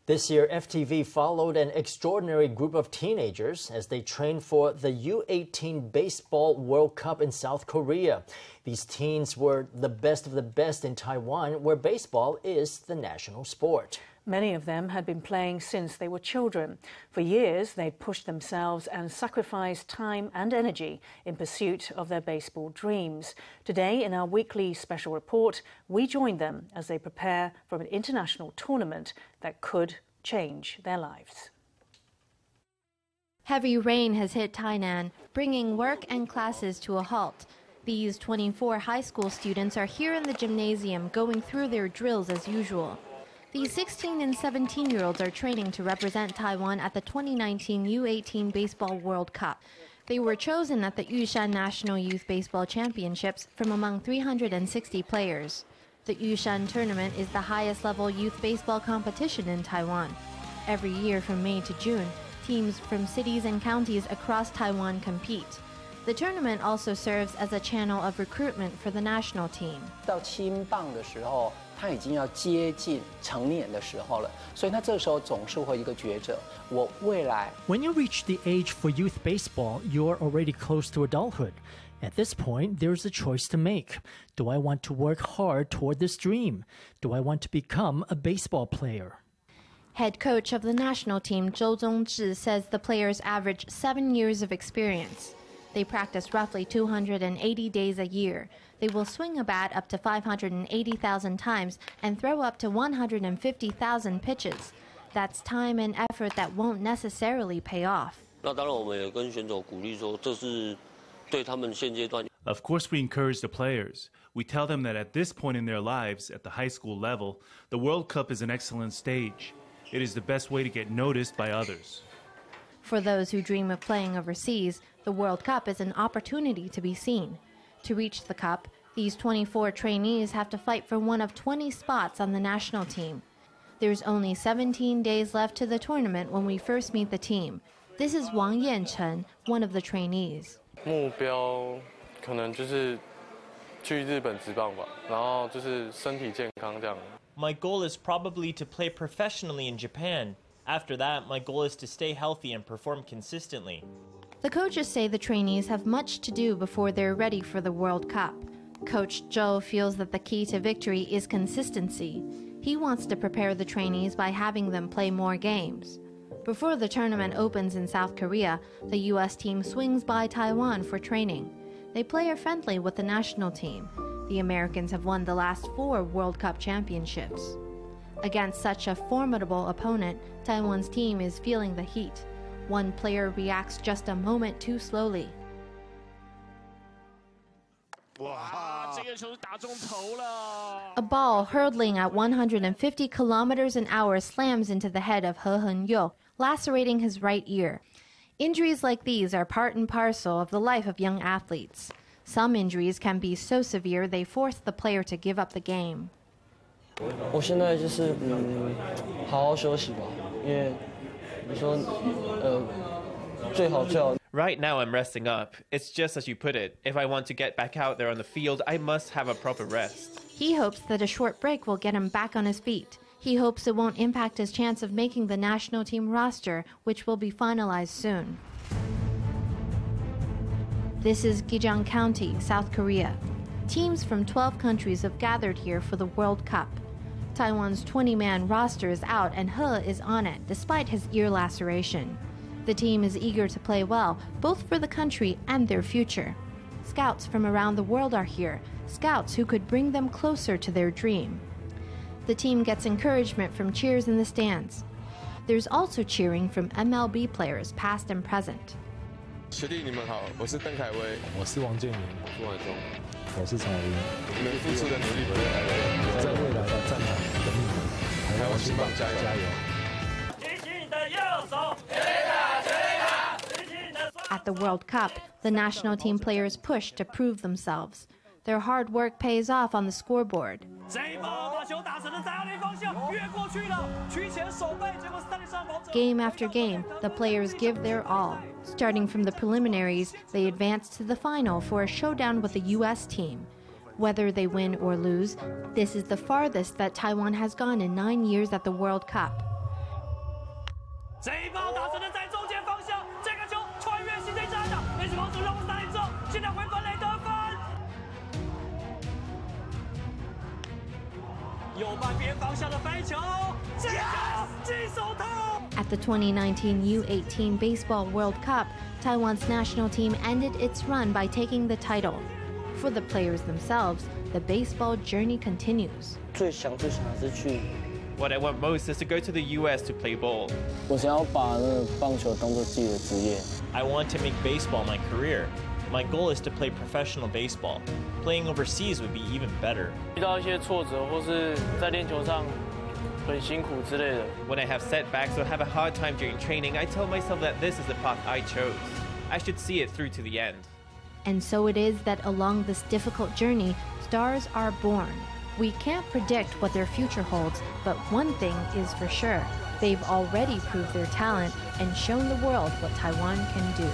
This year, FTV followed an extraordinary group of teenagers as they trained for the U-18 Baseball World Cup in South Korea. These teens were the best of the best in Taiwan, where baseball is the national sport. Many of them had been playing since they were children. For years, they'd pushed themselves and sacrificed time and energy in pursuit of their baseball dreams. Today, in our weekly special report, we join them as they prepare for an international tournament that could change their lives. Heavy rain has hit Tainan, bringing work and classes to a halt. These 24 high school students are here in the gymnasium going through their drills as usual. These 16 and 17-year-olds are training to represent Taiwan at the 2019 U-18 Baseball World Cup. They were chosen at the Yushan National Youth Baseball Championships from among 360 players. The Yushan tournament is the highest-level youth baseball competition in Taiwan. Every year from May to June, teams from cities and counties across Taiwan compete. The tournament also serves as a channel of recruitment for the national team. 到青棒的时候，他已经要接近成年的时候了，所以他这时候总是会一个抉择。我未来 When you reach the age for youth baseball, you're already close to adulthood. At this point, there's a choice to make. Do I want to work hard toward this dream? Do I want to become a baseball player? Head coach of the national team, Zhou Zongzhi, says the players average 7 years of experience. They practice roughly 280 days a year. They will swing a bat up to 580,000 times and throw up to 150,000 pitches. That's time and effort that won't necessarily pay off. Of course, we encourage the players. We tell them that at this point in their lives, at the high school level, the World Cup is an excellent stage. It is the best way to get noticed by others. For those who dream of playing overseas, the World Cup is an opportunity to be seen. To reach the Cup, these 24 trainees have to fight for one of 20 spots on the national team. There's only 17 days left to the tournament when we first meet the team. This is Wang Yanchen, one of the trainees. 目标可能就是去日本职棒吧，然后就是身体健康这样。 My goal is probably to play professionally in Japan. After that, my goal is to stay healthy and perform consistently. The coaches say the trainees have much to do before they're ready for the World Cup. Coach Zhou feels that the key to victory is consistency. He wants to prepare the trainees by having them play more games. Before the tournament opens in South Korea, the U.S. team swings by Taiwan for training. They play friendly with the national team. The Americans have won the last 4 World Cup championships. Against such a formidable opponent, Taiwan's team is feeling the heat. One player reacts just a moment too slowly. A ball hurtling at 150 kilometers an hour slams into the head of He Hen-yo, lacerating his right ear. Injuries like these are part and parcel of the life of young athletes. Some injuries can be so severe they force the player to give up the game. 我现在就是好好休息吧，因为你说最好。Right now I'm resting up. It's just as you put it. If I want to get back out there on the field, I must have a proper rest. He hopes that a short break will get him back on his feet. He hopes it won't impact his chance of making the national team roster, which will be finalized soon. This is Gijang County, South Korea. Teams from 12 countries have gathered here for the World Cup. Taiwan's 20-man roster is out and He is on it, despite his ear laceration. The team is eager to play well, both for the country and their future. Scouts from around the world are here, scouts who could bring them closer to their dream. The team gets encouragement from cheers in the stands. There's also cheering from MLB players, past and present. 学弟你们好，我是邓凯威，我是王建民，我是王忠，我是曹云。你们付出的努力不会白费，在未来的战场的命运，台湾青棒加油！ At the World Cup, the national team players push to prove themselves. Their hard work pays off on the scoreboard. Game after game, the players give their all. Starting from the preliminaries, they advance to the final for a showdown with the U.S. team. Whether they win or lose, this is the farthest that Taiwan has gone in 9 years at the World Cup. 这一炮打成了在中间方向，这个球穿越形成炸弹，也是防守让我3连中，现在回本垒得分。右半边方向的飞球，这个球金手套。At the 2019 U-18 Baseball World Cup, Taiwan's national team ended its run by taking the title. For the players themselves, the baseball journey continues. 最想的是去。 What I want most is to go to the U.S. to play ball. 我想要把那个棒球当做自己的职业。 I want to make baseball my career. My goal is to play professional baseball. Playing overseas would be even better. 遇到一些挫折或是在练球上很辛苦之类的。 When I have setbacks or have a hard time during training, I tell myself that this is the path I chose. I should see it through to the end. And so it is that along this difficult journey, stars are born. We can't predict what their future holds, but one thing is for sure. They've already proved their talent and shown the world what Taiwan can do.